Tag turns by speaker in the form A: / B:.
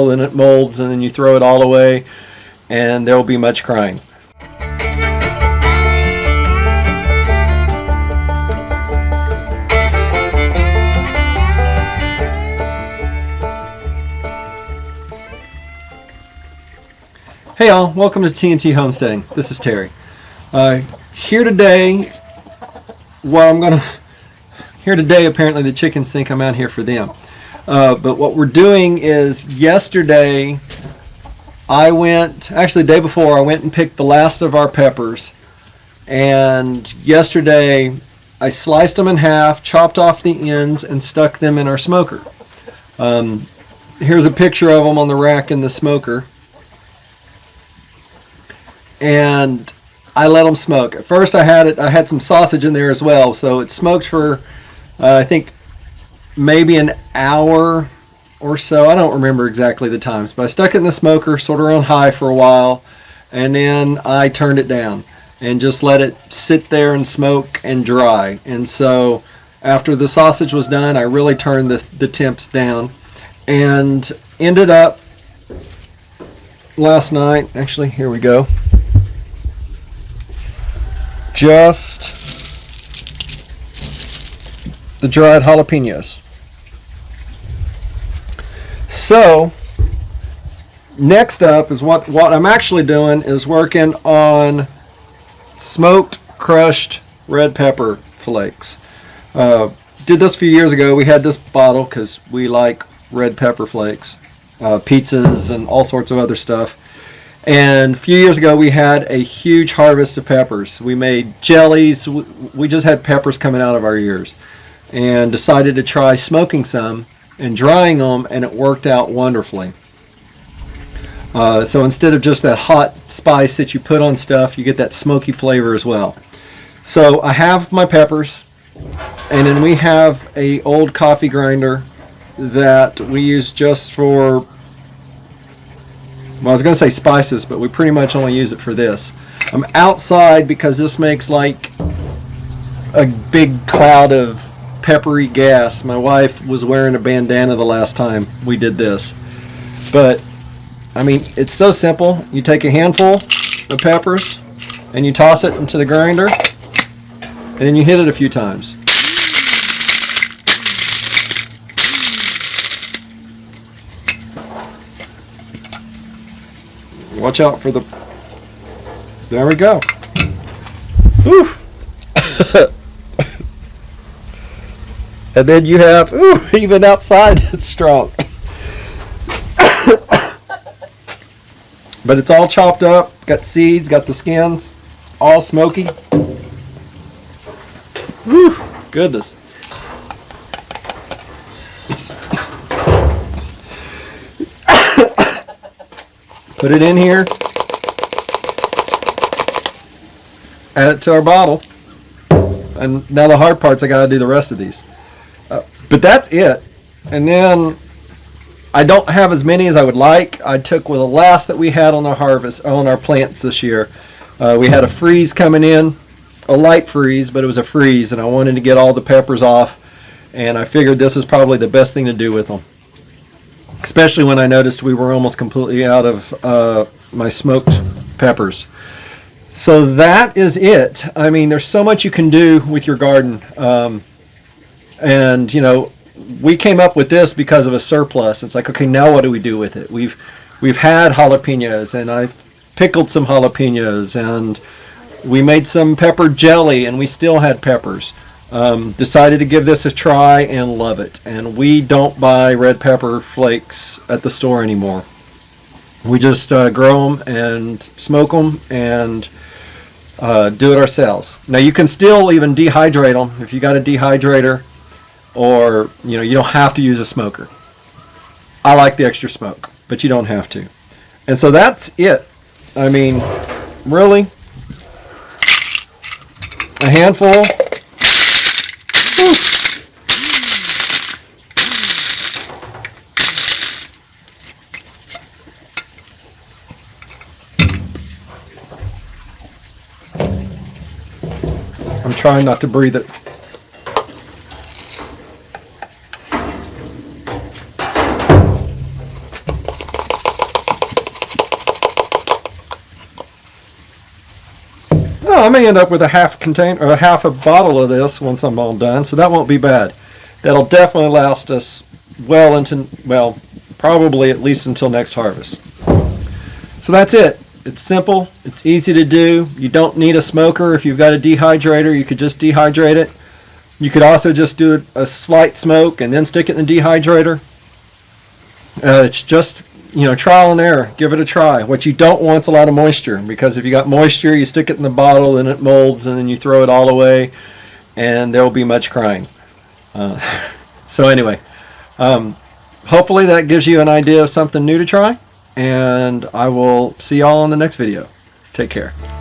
A: and it molds, and then you throw it all away, and there will be much crying. Hey all, welcome to TNT Homesteading. This is Terry. Here today, apparently the chickens think I'm out here for them. But what we're doing is, yesterday, the day before, I went and picked the last of our peppers. And yesterday, I sliced them in half, chopped off the ends, and stuck them in our smoker. Here's a picture of them on the rack in the smoker. And I let them smoke. At first I had some sausage in there as well, so it smoked for I think maybe an hour or so. I don't remember exactly the times, but I stuck it in the smoker sort of on high for a while, and then I turned it down and just let it sit there and smoke and dry. And so after the sausage was done, I really turned the temps down, and ended up last night, actually, here we go, just the dried jalapenos. So next up is what I'm actually doing is working on smoked crushed red pepper flakes. Did this a few years ago. We had this bottle because we like red pepper flakes, pizzas and all sorts of other stuff. And a few years ago, we had a huge harvest of peppers. We made jellies. We just had peppers coming out of our ears, and decided to try smoking some and drying them, and it worked out wonderfully. So instead of just that hot spice that you put on stuff, you get that smoky flavor as well. So I have my peppers, and then we have a old coffee grinder that we use just for, well, I was going to say spices, but we pretty much only use it for this. I'm outside because this makes like a big cloud of peppery gas. My wife was wearing a bandana the last time we did this. But, I mean, it's so simple. You take a handful of peppers and you toss it into the grinder, and then you hit it a few times. Watch out for the... There we go. Whew. And then you have... Ooh, even outside it's strong. But it's all chopped up. Got seeds, got the skins. All smoky. Whew, goodness. Put it in here, add it to our bottle, and now the hard part's I gotta do the rest of these. But that's it. And then I don't have as many as I would like. I took with the last that we had on our harvest, on our plants this year. We had a freeze coming in, a light freeze, but it was a freeze, and I wanted to get all the peppers off, and I figured this is probably the best thing to do with them. Especially when I noticed we were almost completely out of my smoked peppers. So that is it. I mean, there's so much you can do with your garden. And, you know, we came up with this because of a surplus. It's like, okay, now what do we do with it? We've had jalapenos, and I've pickled some jalapenos, and we made some pepper jelly, and we still had peppers. Decided to give this a try and love it. And we don't buy red pepper flakes at the store anymore. We just grow them and smoke them and do it ourselves. Now you can still even dehydrate them if you got a dehydrator, or you don't have to use a smoker. I like the extra smoke, but you don't have to. And so that's it. I mean, really, a handful. I'm trying not to breathe it. know, I may end up with a half container or a half a bottle of this once I'm all done, so that won't be bad. That'll definitely last us well into, well, probably at least until next harvest. So that's it. It's simple. It's easy to do. You don't need a smoker. If you've got a dehydrator, you could just dehydrate it. You could also just do a slight smoke and then stick it in the dehydrator. It's just, you know, trial and error. Give it a try. What you don't want is a lot of moisture, because if you got moisture, you stick it in the bottle and it molds, and then you throw it all away, and there will be much crying. So anyway, hopefully that gives you an idea of something new to try, and I will see y'all in the next video. Take care.